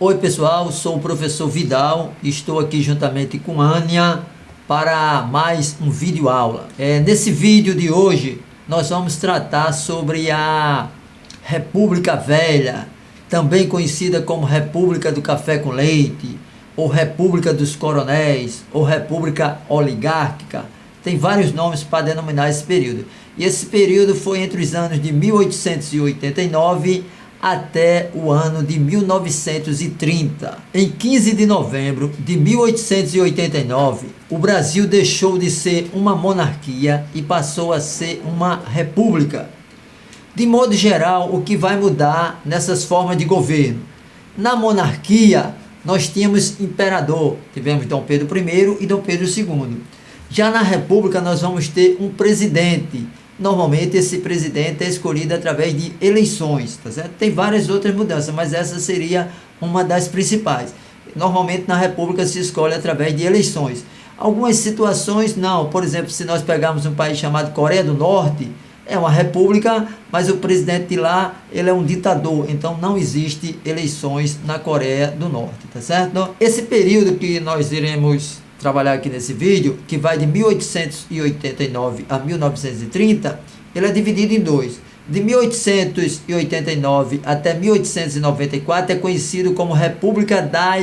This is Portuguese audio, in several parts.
Oi pessoal, sou o professor Vidal e estou aqui juntamente com Ania para mais um vídeo aula. Nesse vídeo de hoje nós vamos tratar sobre a República Velha, também conhecida como República do Café com Leite, ou República dos Coronéis, ou República Oligárquica. Tem vários nomes para denominar esse período. E esse período foi entre os anos de 1889 até o ano de 1930. Em 15 de novembro de 1889, o Brasil deixou de ser uma monarquia e passou a ser uma república. De modo geral, o que vai mudar nessas formas de governo? Na monarquia, nós tínhamos imperador, tivemos Dom Pedro I e Dom Pedro II. Já na república, nós vamos ter um presidente. Normalmente esse presidente é escolhido através de eleições, tá certo? Tem várias outras mudanças, mas essa seria uma das principais. Normalmente na república se escolhe através de eleições. Algumas situações não, por exemplo, se nós pegarmos um país chamado Coreia do Norte, é uma república, mas o presidente de lá, ele é um ditador, então não existe eleições na Coreia do Norte, tá certo? Esse período que nós iremos trabalhar aqui nesse vídeo, que vai de 1889 a 1930, ele é dividido em dois. De 1889 até 1894 é conhecido como República da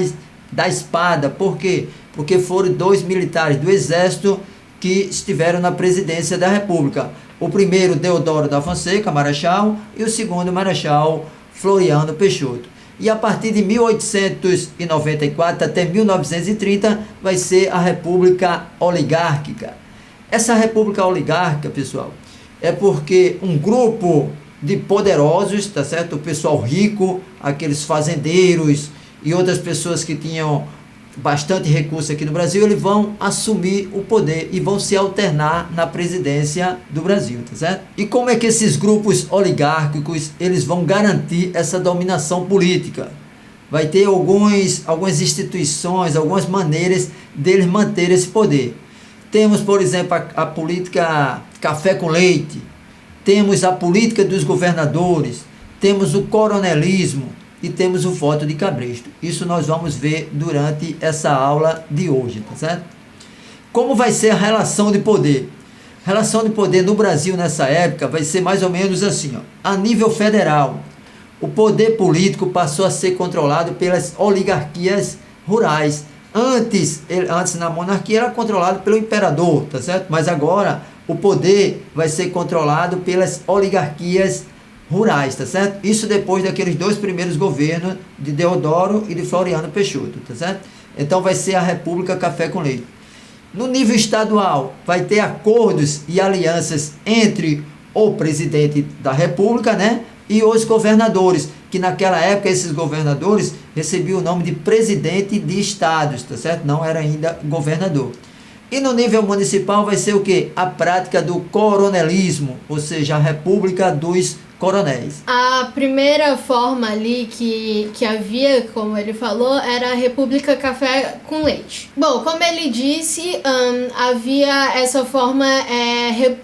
Espada. Por quê? Porque foram dois militares do Exército que estiveram na presidência da República. O primeiro, Deodoro da Fonseca, Marechal, e o segundo, Marechal Floriano Peixoto. E a partir de 1894 até 1930 vai ser a República Oligárquica. Essa República Oligárquica, pessoal, é porque um grupo de poderosos, tá certo? O pessoal rico, aqueles fazendeiros e outras pessoas que tinham bastante recurso aqui no Brasil, eles vão assumir o poder e vão se alternar na presidência do Brasil, tá certo? E como é que esses grupos oligárquicos, eles vão garantir essa dominação política? Vai ter algumas instituições, algumas maneiras deles manter esse poder. Temos, por exemplo, a política café com leite, temos a política dos governadores, temos o coronelismo, e temos o voto de cabresto. Isso nós vamos ver durante essa aula de hoje, tá certo? Como vai ser a relação de poder? A relação de poder no Brasil nessa época vai ser mais ou menos assim, ó. A nível federal, o poder político passou a ser controlado pelas oligarquias rurais. Antes na monarquia era controlado pelo imperador, tá certo? Mas agora o poder vai ser controlado pelas oligarquias rurais, tá certo? Isso depois daqueles dois primeiros governos de Deodoro e de Floriano Peixoto, tá certo? Então vai ser a República Café com Leite. No nível estadual, vai ter acordos e alianças entre o presidente da República, né, e os governadores, que naquela época esses governadores recebiam o nome de presidente de estados, tá certo? Não era ainda governador. E no nível municipal vai ser o quê? A prática do coronelismo, ou seja, a República dos Coronéis. A primeira forma ali que havia, como ele falou, era a República Café com Leite. Bom, como ele disse, havia essa forma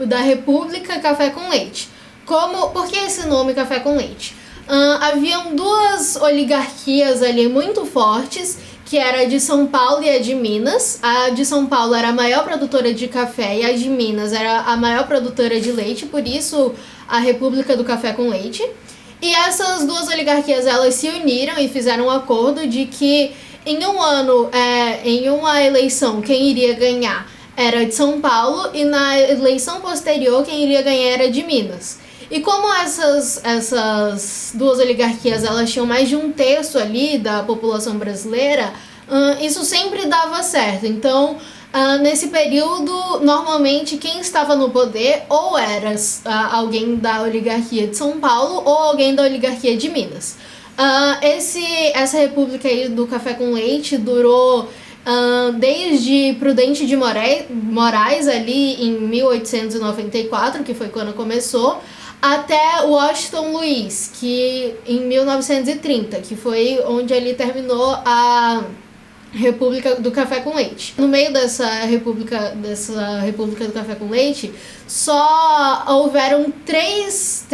da República Café com Leite. Por que esse nome Café com Leite? Haviam duas oligarquias ali muito fortes, que era a de São Paulo e a de Minas. A de São Paulo era a maior produtora de café e a de Minas era a maior produtora de leite, por isso a República do Café com Leite. E essas duas oligarquias, elas se uniram e fizeram um acordo de que em um ano, em uma eleição, quem iria ganhar era de São Paulo e na eleição posterior quem iria ganhar era de Minas. E como essas duas oligarquias, elas tinham mais de 1/3 ali da população brasileira, isso sempre dava certo. Então, nesse período, normalmente quem estava no poder ou era alguém da oligarquia de São Paulo ou alguém da oligarquia de Minas. Essa república aí do Café com Leite durou desde Prudente de Moraes ali em 1894, que foi quando começou, até Washington Luiz, que em 1930, que foi onde ele terminou a República do Café com Leite. No meio dessa República do Café com Leite, só houveram três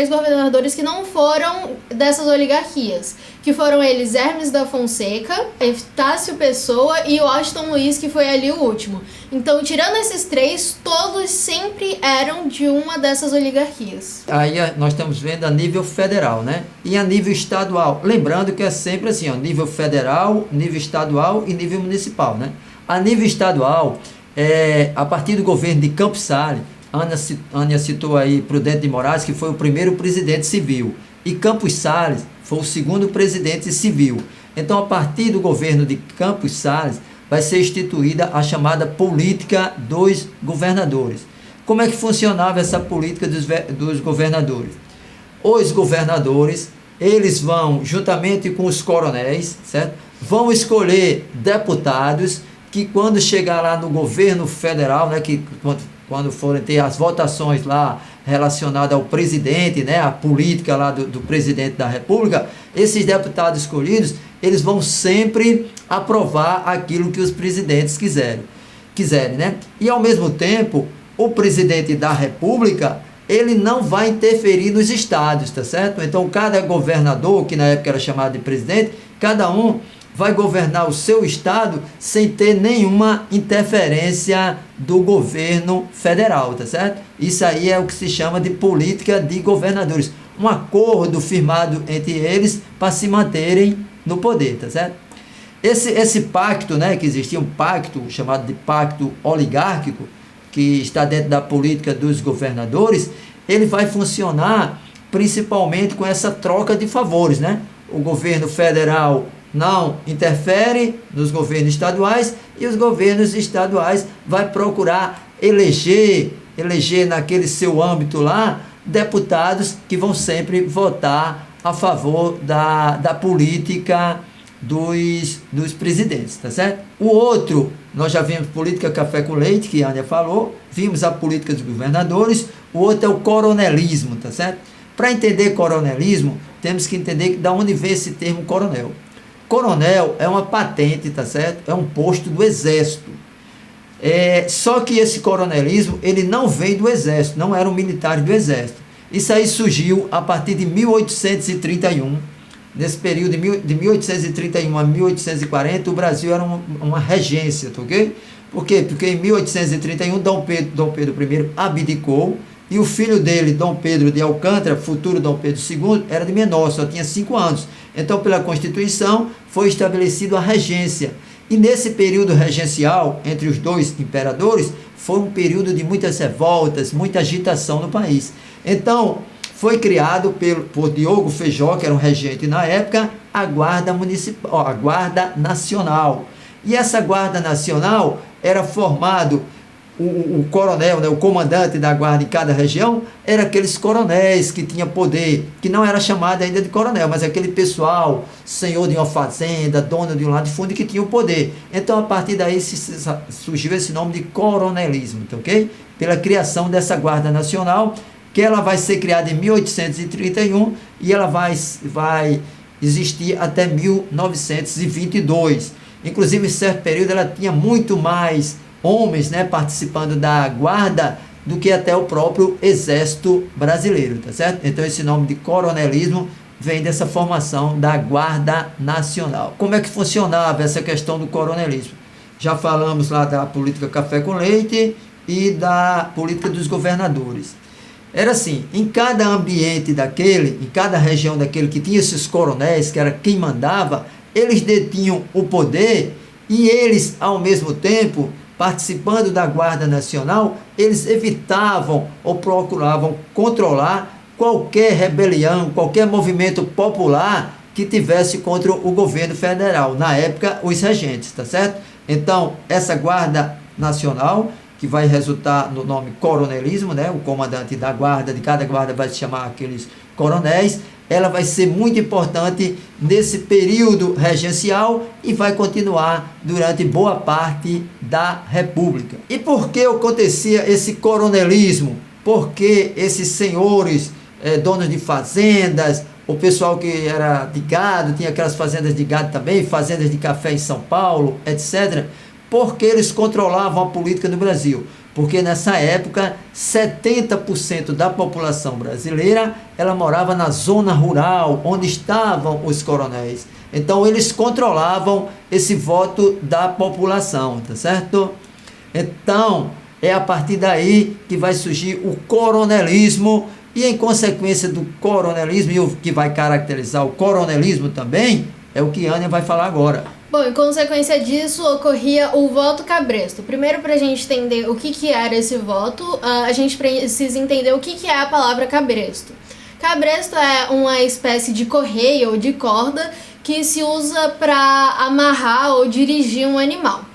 governadores que não foram dessas oligarquias, que foram eles Hermes da Fonseca, Epitácio Pessoa e Washington Luiz, que foi ali o último. Então, tirando esses três, todos sempre eram de uma dessas oligarquias. Aí nós estamos vendo a nível federal, né? E a nível estadual. Lembrando que é sempre assim, ó, nível federal, nível estadual e nível municipal, né? A nível estadual, a partir do governo de Campos Salles, Ania citou aí Prudente de Moraes, que foi o primeiro presidente civil. E Campos Salles foi o segundo presidente civil. Então, a partir do governo de Campos Salles, vai ser instituída a chamada política dos governadores. Como é que funcionava essa política dos governadores? Os governadores, eles vão, juntamente com os coronéis, certo? Vão escolher deputados que, quando chegar lá no governo federal, né, que quando forem ter as votações lá relacionadas ao presidente, né, a política lá do presidente da República, esses deputados escolhidos, eles vão sempre aprovar aquilo que os presidentes quiserem, né? E, ao mesmo tempo, o presidente da República, ele não vai interferir nos estados, tá certo? Então, cada governador, que na época era chamado de presidente, cada um vai governar o seu estado sem ter nenhuma interferência do governo federal, tá certo? Isso aí é o que se chama de política de governadores. Um acordo firmado entre eles para se manterem no poder, tá certo? Esse pacto, né, que existia um pacto chamado de pacto oligárquico, que está dentro da política dos governadores, ele vai funcionar principalmente com essa troca de favores, né? O governo federal não interfere nos governos estaduais e os governos estaduais vai procurar eleger naquele seu âmbito lá deputados que vão sempre votar a favor da política dos presidentes, tá certo? O outro, nós já vimos política café com leite, que a Ania falou, vimos a política dos governadores, o outro é o coronelismo, tá certo? Para entender coronelismo, temos que entender de onde vem esse termo coronel. Coronel é uma patente, tá certo? É um posto do exército. Só que esse coronelismo, ele não vem do exército, não eram militares do exército. Isso aí surgiu a partir de 1831. Nesse período de 1831 a 1840, o Brasil era uma regência, tá ok? Por quê? Porque em 1831, Dom Pedro I abdicou, e o filho dele, Dom Pedro de Alcântara, futuro Dom Pedro II, era de menor, só tinha 5 anos. Então, pela Constituição, foi estabelecida a regência. E nesse período regencial, entre os dois imperadores, foi um período de muitas revoltas, muita agitação no país. Então, foi criado por Diogo Feijó, que era um regente na época, a Guarda Municipal, a Guarda Nacional. E essa Guarda Nacional era formado, o coronel, né, o comandante da guarda em cada região, era aqueles coronéis que tinham poder, que não era chamado ainda de coronel, mas aquele pessoal, senhor de uma fazenda, dono de um latifúndio, que tinha o poder. Então, a partir daí, surgiu esse nome de coronelismo, tá ok? Pela criação dessa Guarda Nacional, que ela vai ser criada em 1831 e ela vai existir até 1922. Inclusive, em certo período, ela tinha muito mais homens, né, participando da guarda do que até o próprio exército brasileiro, tá certo? Então, esse nome de coronelismo vem dessa formação da Guarda Nacional. Como é que funcionava essa questão do coronelismo? Já falamos lá da política café com leite e da política dos governadores. Era assim, em cada ambiente daquele, em cada região daquele que tinha esses coronéis, que era quem mandava, eles detinham o poder e eles, ao mesmo tempo, participando da Guarda Nacional, eles evitavam ou procuravam controlar qualquer rebelião, qualquer movimento popular que tivesse contra o governo federal, na época, os regentes, tá certo? Então, essa Guarda Nacional, que vai resultar no nome coronelismo, né? O comandante da guarda, de cada guarda vai se chamar aqueles coronéis, ela vai ser muito importante nesse período regencial e vai continuar durante boa parte da República. E por que acontecia esse coronelismo? Porque esses senhores, donos de fazendas, o pessoal que era de gado, tinha aquelas fazendas de gado também, fazendas de café em São Paulo, etc., porque eles controlavam a política no Brasil. Porque nessa época, 70% da população brasileira, ela morava na zona rural, onde estavam os coronéis. Então, eles controlavam esse voto da população, tá certo? Então, é a partir daí que vai surgir o coronelismo, e em consequência do coronelismo, e o que vai caracterizar o coronelismo também, é o que Ania vai falar agora. Bom, em consequência disso, ocorria o voto cabresto. Primeiro, para a gente entender o que era esse voto, a gente precisa entender o que é a palavra cabresto. Cabresto é uma espécie de correia ou de corda que se usa para amarrar ou dirigir um animal.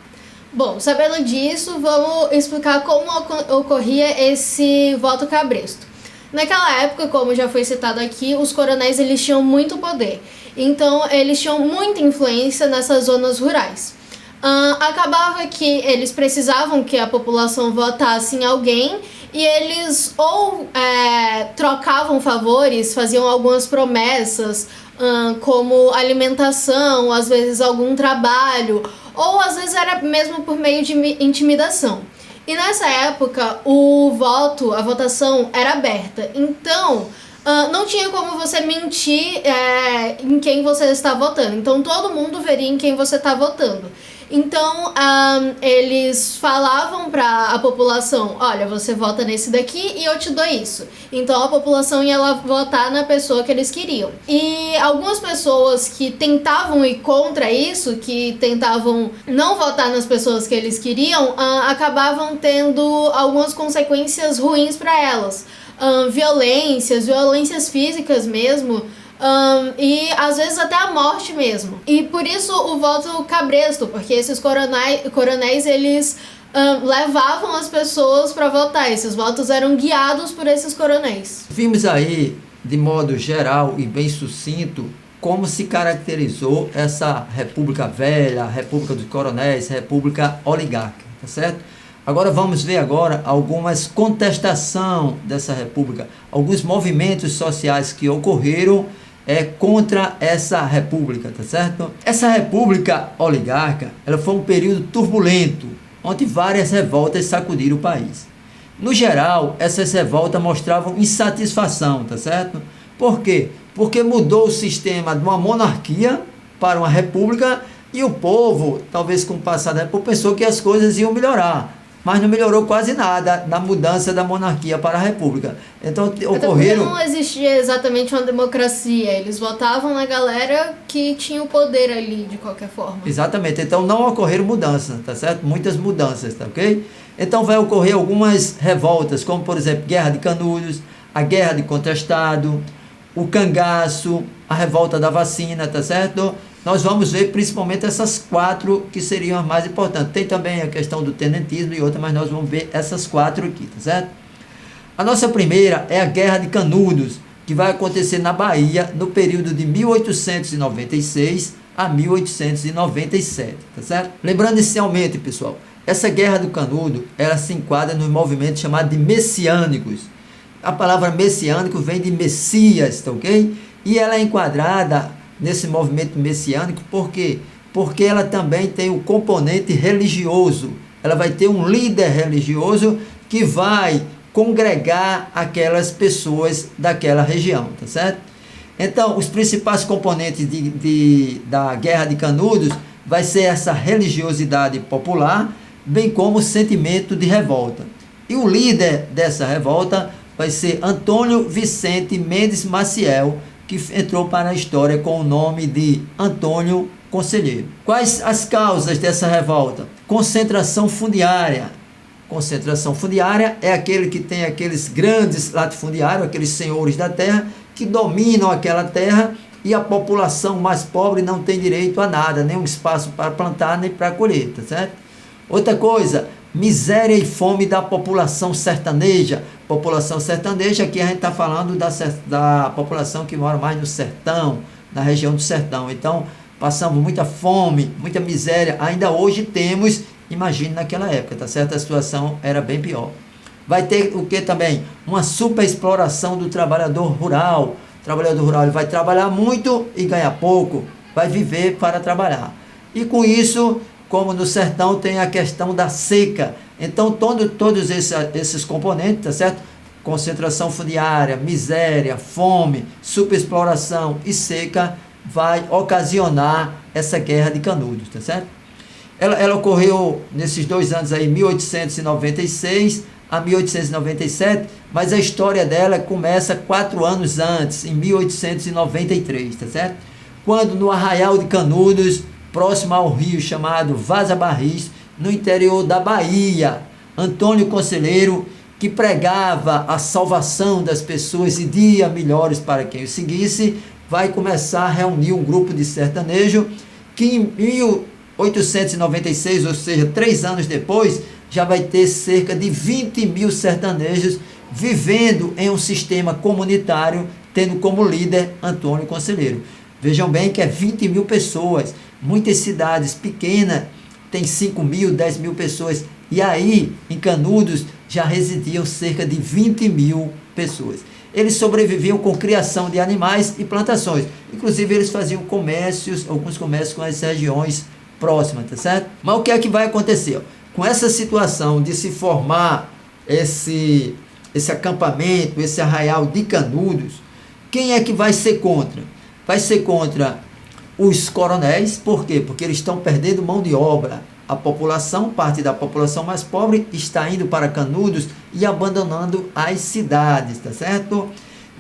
Bom, sabendo disso, vamos explicar como ocorria esse voto cabresto. Naquela época, como já foi citado aqui, os coronéis eles tinham muito poder. Então, eles tinham muita influência nessas zonas rurais. Acabava que eles precisavam que a população votasse em alguém e eles ou trocavam favores, faziam algumas promessas, como alimentação, às vezes algum trabalho, ou às vezes era mesmo por meio de intimidação. E nessa época, a votação era aberta. Então, não tinha como você mentir em quem você está votando. Então, todo mundo veria em quem você está votando. Então, eles falavam para a população, olha, você vota nesse daqui e eu te dou isso. Então, a população ia lá votar na pessoa que eles queriam. E algumas pessoas que tentavam ir contra isso, que tentavam não votar nas pessoas que eles queriam, acabavam tendo algumas consequências ruins para elas. Violências físicas mesmo, e às vezes até a morte mesmo. E por isso o voto cabresto, porque esses coronéis eles levavam as pessoas para votar. Esses votos eram guiados por esses coronéis. Vimos aí, de modo geral e bem sucinto, como se caracterizou essa República Velha, República dos Coronéis, República Oligárquica, tá certo? Agora vamos ver algumas contestação dessa república, alguns movimentos sociais que ocorreram contra essa república, tá certo? Essa república oligárquica, ela foi um período turbulento, onde várias revoltas sacudiram o país. No geral, essas revoltas mostravam insatisfação, tá certo? Por quê? Porque mudou o sistema de uma monarquia para uma república e o povo, talvez com o passar da república, pensou que as coisas iam melhorar. Mas não melhorou quase nada na mudança da monarquia para a república. Então ocorreram... Não existia exatamente uma democracia, eles votavam na galera que tinha o poder ali, de qualquer forma. Exatamente, então não ocorreram mudanças, tá certo? Muitas mudanças, tá ok? Então vai ocorrer algumas revoltas, como por exemplo, Guerra de Canudos, a Guerra de Contestado, o cangaço, a revolta da vacina, tá certo? Nós vamos ver principalmente essas 4 que seriam as mais importantes. Tem também a questão do tenentismo e outra, mas nós vamos ver essas 4 aqui, tá certo? A nossa primeira é a Guerra de Canudos, que vai acontecer na Bahia no período de 1896 a 1897, tá certo? Lembrando inicialmente, pessoal, essa Guerra do Canudo, ela se enquadra no movimento chamado de messiânicos. A palavra messiânico vem de Messias, tá ok? E ela é enquadrada nesse movimento messiânico, por quê? Porque ela também tem o componente religioso. Ela vai ter um líder religioso que vai congregar aquelas pessoas daquela região, tá certo? Então, os principais componentes da Guerra de Canudos vai ser essa religiosidade popular, bem como o sentimento de revolta. E o líder dessa revolta vai ser Antônio Vicente Mendes Maciel, que entrou para a história com o nome de Antônio Conselheiro. Quais as causas dessa revolta? Concentração fundiária. Concentração fundiária é aquele que tem aqueles grandes latifundiários, aqueles senhores da terra, que dominam aquela terra e a população mais pobre não tem direito a nada, nem um espaço para plantar, nem para colher, tá certo? Outra coisa, miséria e fome da população sertaneja. População sertaneja, aqui a gente está falando da população que mora mais no sertão, na região do sertão. Então, passamos muita fome, muita miséria. Ainda hoje temos, imagine naquela época, tá certo? A situação era bem pior. Vai ter o que também? Uma superexploração do trabalhador rural. O trabalhador rural ele vai trabalhar muito e ganhar pouco. Vai viver para trabalhar. E com isso, como no sertão tem a questão da seca. Então, todos esses componentes, tá certo? Concentração fundiária, miséria, fome, superexploração e seca vai ocasionar essa guerra de Canudos, tá certo? Ela ocorreu nesses 2 anos aí, 1896 a 1897, mas a história dela começa 4 anos antes, em 1893, tá certo? Quando no Arraial de Canudos, próximo ao rio chamado Vaza Barris, no interior da Bahia, Antônio Conselheiro, que pregava a salvação das pessoas e dias melhores para quem o seguisse, vai começar a reunir um grupo de sertanejo que em 1896, ou seja, 3 anos depois, já vai ter cerca de 20 mil sertanejos vivendo em um sistema comunitário, tendo como líder Antônio Conselheiro. Vejam bem que é 20 mil pessoas, muitas cidades pequenas tem 5 mil, 10 mil pessoas, e aí em Canudos já residiam cerca de 20 mil pessoas. Eles sobreviviam com criação de animais e plantações, inclusive eles faziam alguns comércios com as regiões próximas, tá certo? Mas o que é que vai acontecer? Com essa situação de se formar esse acampamento, esse arraial de Canudos, quem é que vai ser contra? Vai ser contra os coronéis. Por quê? Porque eles estão perdendo mão de obra. A população, parte da população mais pobre, está indo para Canudos e abandonando as cidades, tá certo?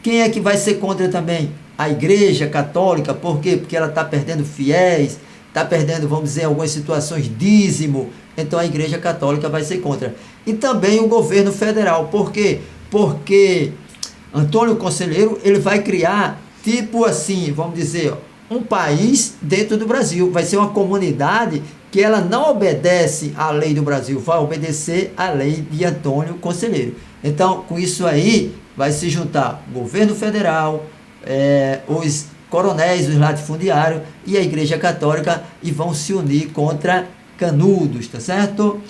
Quem é que vai ser contra também? A Igreja Católica. Por quê? Porque ela está perdendo fiéis, está perdendo, vamos dizer, em algumas situações, dízimo. Então a Igreja Católica vai ser contra. E também o governo federal. Por quê? Porque Antônio Conselheiro, ele vai criar, tipo assim, vamos dizer, um país dentro do Brasil. Vai ser uma comunidade que ela não obedece à lei do Brasil, vai obedecer à lei de Antônio Conselheiro. Então, com isso aí, vai se juntar o governo federal, os coronéis, os latifundiários e a Igreja Católica, e vão se unir contra Canudos, tá certo?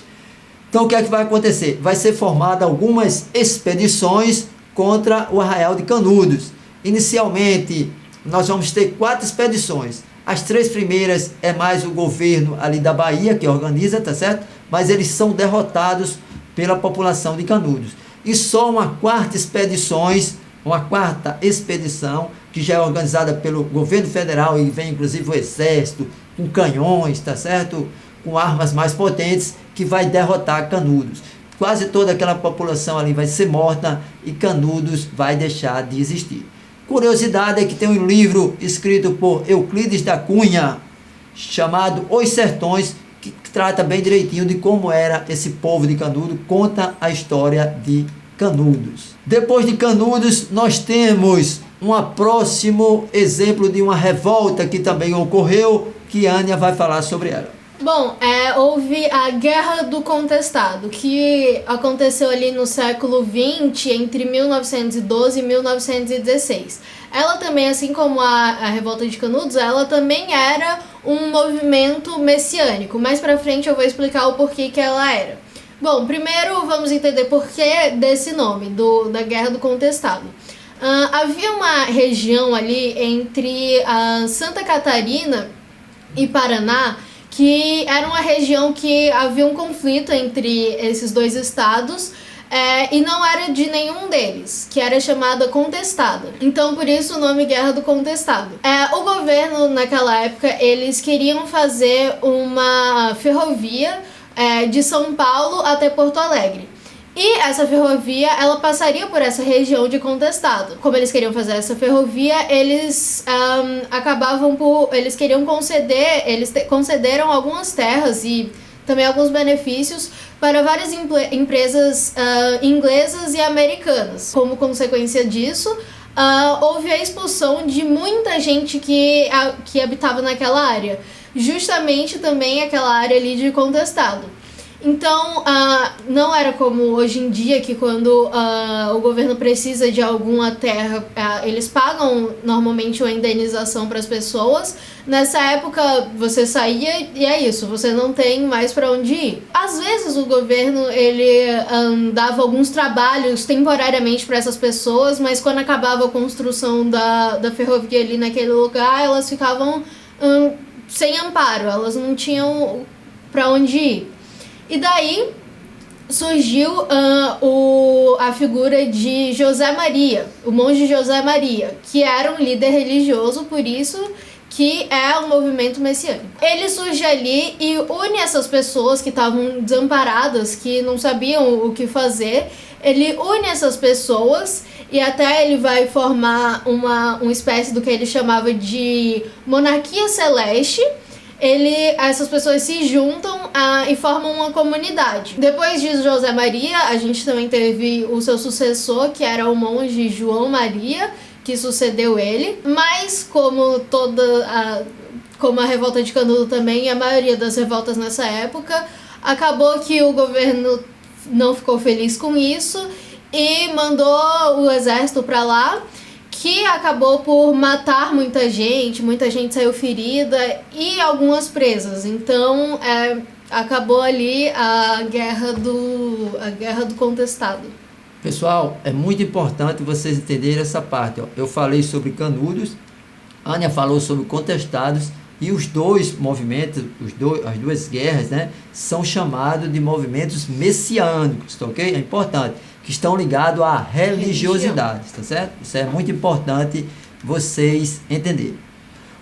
Então, o que é que vai acontecer? Vai ser formada algumas expedições contra o Arraial de Canudos. Inicialmente, nós vamos ter 4 expedições. As 3 primeiras é mais o governo ali da Bahia que organiza, tá certo? Mas eles são derrotados pela população de Canudos. E só uma quarta expedição, que já é organizada pelo governo federal e vem inclusive o exército, com canhões, tá certo? Com armas mais potentes, que vai derrotar Canudos. Quase toda aquela população ali vai ser morta e Canudos vai deixar de existir. Curiosidade é que tem um livro escrito por Euclides da Cunha, chamado Os Sertões, que trata bem direitinho de como era esse povo de Canudos, conta a história de Canudos. Depois de Canudos, nós temos um próximo exemplo de uma revolta que também ocorreu, que Ania vai falar sobre ela. Bom, houve a Guerra do Contestado, que aconteceu ali no século XX, entre 1912 e 1916. Ela também, assim como a Revolta de Canudos, ela também era um movimento messiânico. Mais pra frente eu vou explicar o porquê que ela era. Bom, primeiro vamos entender porquê desse nome, da Guerra do Contestado. Havia uma região ali entre Santa Catarina e Paraná, que era uma região que havia um conflito entre esses 2 estados, e não era de nenhum deles, que era chamada Contestada. Então, por isso o nome Guerra do Contestado. O governo, naquela época, eles queriam fazer uma ferrovia de São Paulo até Porto Alegre. E essa ferrovia, ela passaria por essa região de Contestado. Como eles queriam fazer essa ferrovia, eles eles queriam concederam algumas terras e também alguns benefícios para várias empresas inglesas e americanas. Como consequência disso, houve a expulsão de muita gente que habitava naquela área. Justamente também aquela área ali de Contestado. Então, não era como hoje em dia, que quando o governo precisa de alguma terra, eles pagam normalmente uma indenização para as pessoas. Nessa época, você saía e é isso, você não tem mais para onde ir. Às vezes, o governo ele dava alguns trabalhos temporariamente para essas pessoas, mas quando acabava a construção da ferrovia ali naquele lugar, elas ficavam sem amparo, elas não tinham para onde ir. E daí, surgiu a figura de José Maria, o monge José Maria, que era um líder religioso, por isso que é um movimento messiânico. Ele surge ali e une essas pessoas que estavam desamparadas, que não sabiam o que fazer. Ele une essas pessoas e até ele vai formar uma espécie do que ele chamava de monarquia celeste. Essas pessoas se juntam e formam uma comunidade. Depois de José Maria, a gente também teve o seu sucessor, que era o monge João Maria, que sucedeu ele. Mas como a revolta de Canudo também, e a maioria das revoltas nessa época, acabou que o governo não ficou feliz com isso e mandou o exército para lá, que acabou por matar muita gente saiu ferida e algumas presas. Então acabou ali a guerra do contestado. Pessoal, é muito importante vocês entenderem essa parte. Eu falei sobre Canudos, Ania falou sobre contestados, e os dois movimentos, as duas guerras, né, são chamados de movimentos messiânicos, tá ok? É importante, que estão ligados à religiosidade, tá certo? Isso é muito importante vocês entenderem.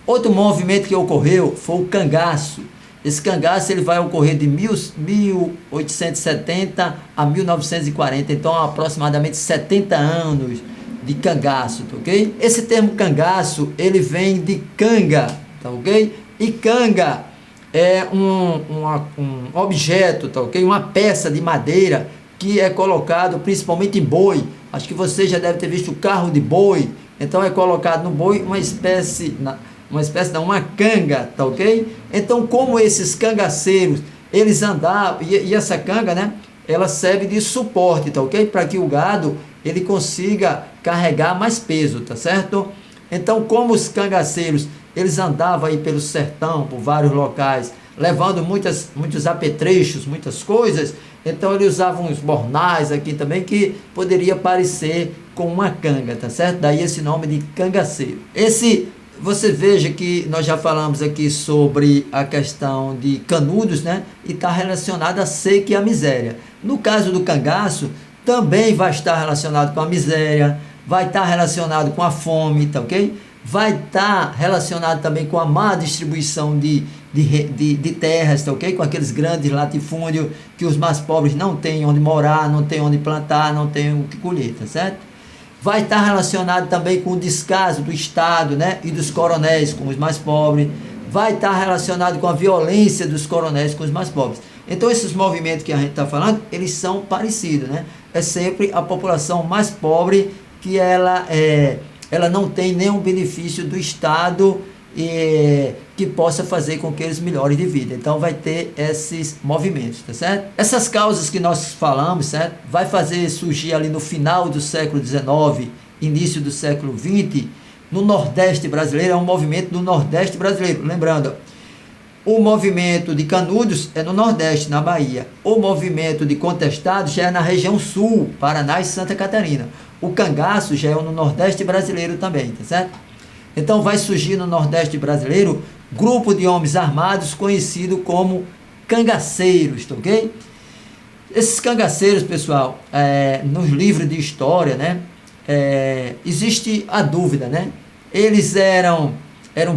Outro movimento que ocorreu foi o cangaço. Esse cangaço ele vai ocorrer de 1870 a 1940, então aproximadamente 70 anos de cangaço, tá ok? Esse termo cangaço, ele vem de canga, tá ok? E canga é um objeto, tá ok? Uma peça de madeira que é colocado principalmente em boi. Acho que você já deve ter visto o carro de boi. Então é colocado no boi uma canga, tá ok? Então, como esses cangaceiros, eles andavam, e essa canga, né, ela serve de suporte, tá ok? Para que o gado, ele consiga carregar mais peso, tá certo? Então, como os cangaceiros, eles andavam aí pelo sertão, por vários locais, levando muitos apetrechos, muitas coisas, então eles usavam uns bornais aqui também, que poderia parecer com uma canga, tá certo? Daí esse nome de cangaceiro. Você veja que nós já falamos aqui sobre a questão de Canudos, né? E está relacionado à seca e à miséria. No caso do cangaço, também vai estar relacionado com a miséria, vai estar relacionado com a fome, tá ok? Vai estar relacionado também com a má distribuição de terras, tá ok? Com aqueles grandes latifúndios que os mais pobres não têm onde morar, não têm onde plantar, não têm o que colher, tá certo? Vai estar relacionado também com o descaso do Estado, né, e dos coronéis com os mais pobres. Vai estar relacionado com a violência dos coronéis com os mais pobres. Então, esses movimentos que a gente está falando, eles são parecidos, né? É sempre a população mais pobre que ela não tem nenhum benefício do Estado que possa fazer com que eles melhorem de vida. Então vai ter esses movimentos, tá certo? Essas causas que nós falamos, certo? Vai fazer surgir ali no final do século XIX, início do século XX, no Nordeste brasileiro. É um movimento do Nordeste brasileiro. Lembrando, o movimento de Canudos é no Nordeste, na Bahia. O movimento de contestados já é na região Sul, Paraná e Santa Catarina. O cangaço já é no Nordeste brasileiro também, tá certo? Então vai surgir no Nordeste brasileiro grupo de homens armados conhecido como cangaceiros, tá ok? Esses cangaceiros, pessoal, nos livros de história, né, existe a dúvida, né? Eles eram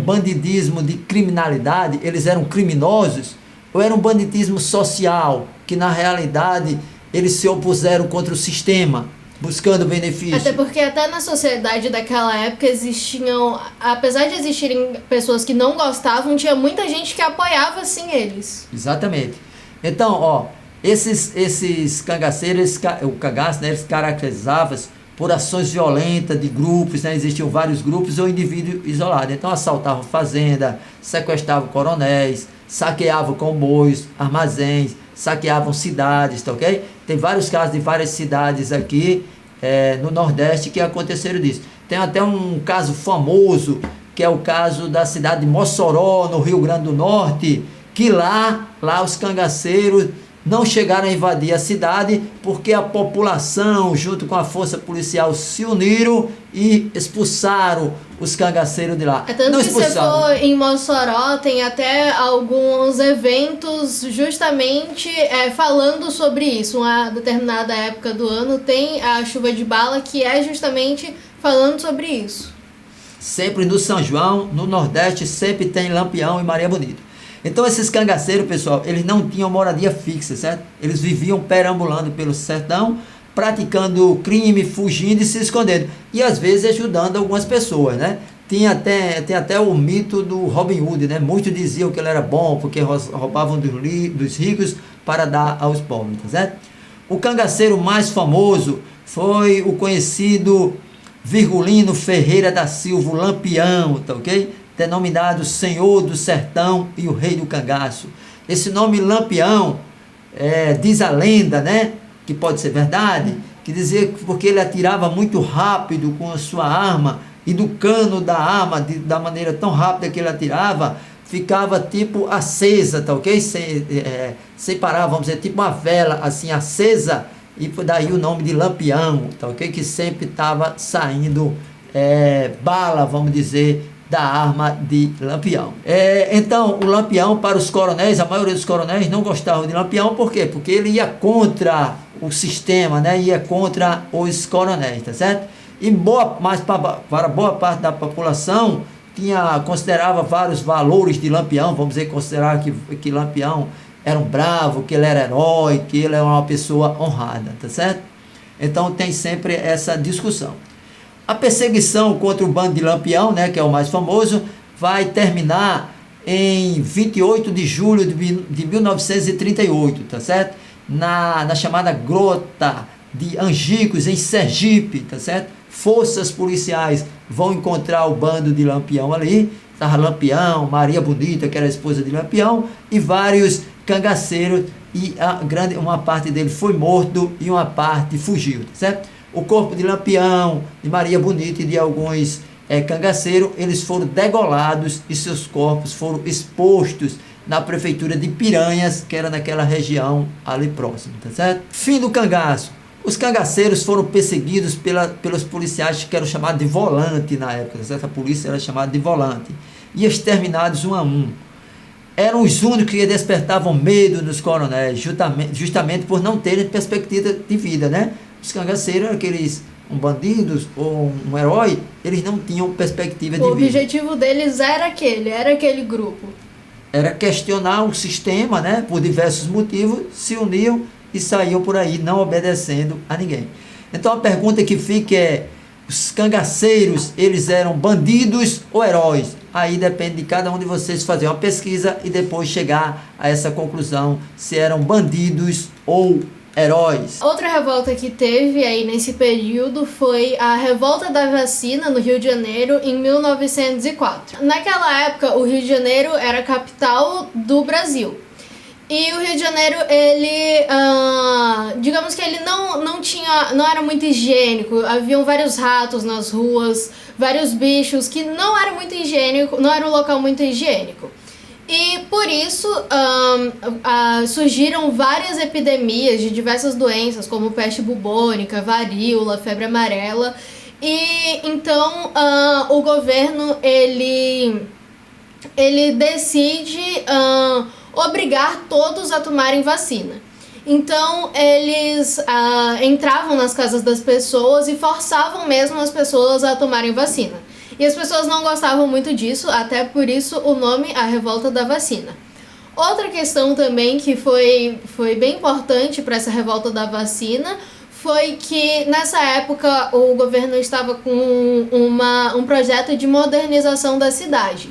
bandidismo de criminalidade, eles eram criminosos, ou era um banditismo social, que na realidade eles se opuseram contra o sistema, buscando benefício. Até porque até na sociedade daquela época existiam, apesar de existirem pessoas que não gostavam, tinha muita gente que apoiava sim eles. Exatamente. Então, ó, esses cangaceiros, o cangaço, né, eles caracterizavam por ações violentas de grupos, né, existiam vários grupos ou indivíduos isolados. Então assaltavam fazenda, sequestravam coronéis, saqueavam comboios, armazéns, saqueavam cidades, tá ok? Tem vários casos de várias cidades aqui no Nordeste que aconteceram disso. Tem até um caso famoso, que é o caso da cidade de Mossoró, no Rio Grande do Norte, que lá os cangaceiros, não chegaram a invadir a cidade, porque a população, junto com a força policial, se uniram e expulsaram os cangaceiros de lá. É tanto que se for em Mossoró, tem até alguns eventos justamente falando sobre isso. Uma determinada época do ano tem a chuva de bala, que é justamente falando sobre isso. Sempre no São João, no Nordeste, sempre tem Lampião e Maria Bonita. Então esses cangaceiros, pessoal, eles não tinham moradia fixa, certo? Eles viviam perambulando pelo sertão, praticando crime, fugindo e se escondendo. E às vezes ajudando algumas pessoas, né? Tem até o mito do Robin Hood, né? Muitos diziam que ele era bom porque roubavam dos ricos para dar aos pobres, tá certo? O cangaceiro mais famoso foi o conhecido Virgulino Ferreira da Silva, o Lampião, tá ok? Denominado Senhor do Sertão e o Rei do Cangaço. Esse nome Lampião, diz a lenda, né, que pode ser verdade, que dizia que porque ele atirava muito rápido com a sua arma, e do cano da arma, da maneira tão rápida que ele atirava, ficava tipo acesa, tá ok? Sem parar, vamos dizer, tipo uma vela assim acesa, e daí o nome de Lampião, tá ok? Que sempre estava saindo bala, vamos dizer, da arma de Lampião. Então, o Lampião, para os coronéis, a maioria dos coronéis não gostavam de Lampião, por quê? Porque ele ia contra o sistema, né? Ia contra os coronéis, tá certo? E para boa parte da população, considerava vários valores de Lampião, vamos dizer, considerar que Lampião era um bravo, que ele era herói, que ele era uma pessoa honrada, tá certo? Então, tem sempre essa discussão. A perseguição contra o bando de Lampião, né, que é o mais famoso, vai terminar em 28 de julho de 1938, tá certo? Na chamada Grota de Angicos, em Sergipe, tá certo? Forças policiais vão encontrar o bando de Lampião ali, estava Lampião, Maria Bonita, que era a esposa de Lampião, e vários cangaceiros, e uma parte dele foi morto e uma parte fugiu, tá certo? O corpo de Lampião, de Maria Bonita e de alguns cangaceiros, eles foram degolados e seus corpos foram expostos na prefeitura de Piranhas, que era naquela região ali próximo, tá certo? Fim do cangaço. Os cangaceiros foram perseguidos pelos policiais que eram chamados de volante na época, tá certo? A polícia era chamada de volante. E exterminados um a um. Eram os únicos que despertavam medo nos coronéis, justamente por não terem perspectiva de vida, né? Os cangaceiros eram aqueles bandidos ou um herói, eles não tinham perspectiva de vida. O objetivo deles era aquele grupo. Era questionar o sistema, né? Por diversos motivos, se uniam e saíam por aí não obedecendo a ninguém. Então a pergunta que fica é: os cangaceiros, eles eram bandidos ou heróis? Aí depende de cada um de vocês fazer uma pesquisa e depois chegar a essa conclusão, se eram bandidos ou heróis. Outra revolta que teve aí nesse período foi a Revolta da Vacina no Rio de Janeiro em 1904. Naquela época, o Rio de Janeiro era a capital do Brasil. E o Rio de Janeiro, ele, digamos que ele não era muito higiênico. Haviam vários ratos nas ruas, vários bichos, que não era muito higiênico, não era um local muito higiênico. E por isso surgiram várias epidemias de diversas doenças, como peste bubônica, varíola, febre amarela. E então o governo ele decide obrigar todos a tomarem vacina. Então eles entravam nas casas das pessoas e forçavam mesmo as pessoas a tomarem vacina. E as pessoas não gostavam muito disso, até por isso o nome A Revolta da Vacina. Outra questão também que foi bem importante para essa revolta da vacina foi que nessa época o governo estava com um projeto de modernização da cidade.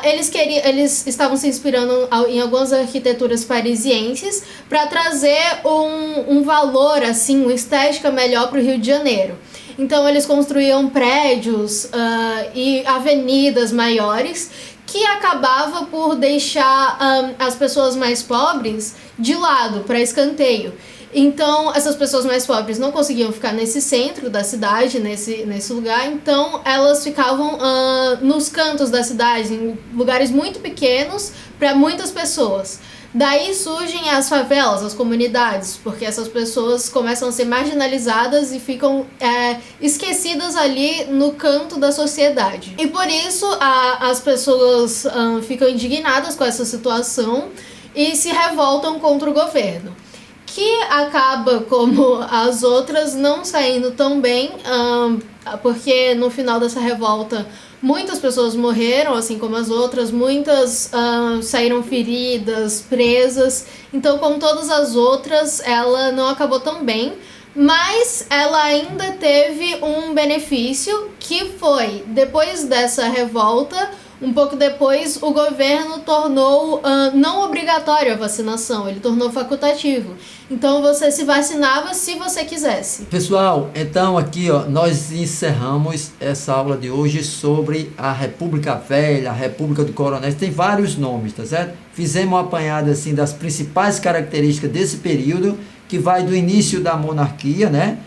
Eles estavam se inspirando em algumas arquiteturas parisienses para trazer um valor, assim, uma estética melhor para o Rio de Janeiro. Então eles construíam prédios e avenidas maiores que acabava por deixar as pessoas mais pobres de lado, para escanteio. Então, essas pessoas mais pobres não conseguiam ficar nesse centro da cidade, nesse lugar, então elas ficavam nos cantos da cidade, em lugares muito pequenos para muitas pessoas. Daí surgem as favelas, as comunidades, porque essas pessoas começam a ser marginalizadas e ficam esquecidas ali no canto da sociedade. E por isso as pessoas ficam indignadas com essa situação e se revoltam contra o governo, que acaba, como as outras, não saindo tão bem, porque no final dessa revolta muitas pessoas morreram, assim como as outras, muitas saíram feridas, presas. Então, como todas as outras, ela não acabou tão bem, mas ela ainda teve um benefício, que foi, depois dessa revolta, um pouco depois, o governo tornou não obrigatório a vacinação, ele tornou facultativo. Então você se vacinava se você quisesse. Pessoal, então aqui nós encerramos essa aula de hoje sobre a República Velha, a República do Coronel. Tem vários nomes, tá certo? Fizemos uma apanhada assim das principais características desse período, que vai do início da monarquia, né?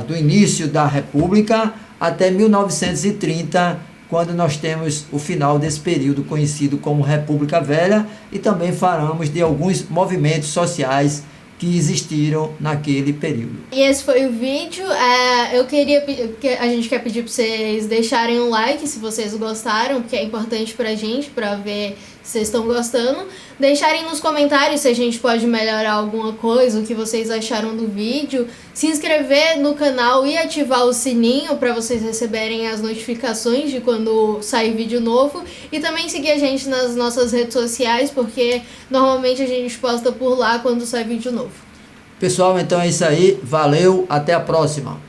Do início da República até 1930, quando nós temos o final desse período conhecido como República Velha, e também falamos de alguns movimentos sociais que existiram naquele período. E esse foi o vídeo. A gente quer pedir para vocês deixarem um like se vocês gostaram, porque é importante pra gente, pra ver se vocês estão gostando. Deixarem nos comentários se a gente pode melhorar alguma coisa, o que vocês acharam do vídeo. Se inscrever no canal e ativar o sininho para vocês receberem as notificações de quando sair vídeo novo. E também seguir a gente nas nossas redes sociais, porque normalmente a gente posta por lá quando sai vídeo novo. Pessoal, então é isso aí. Valeu, até a próxima.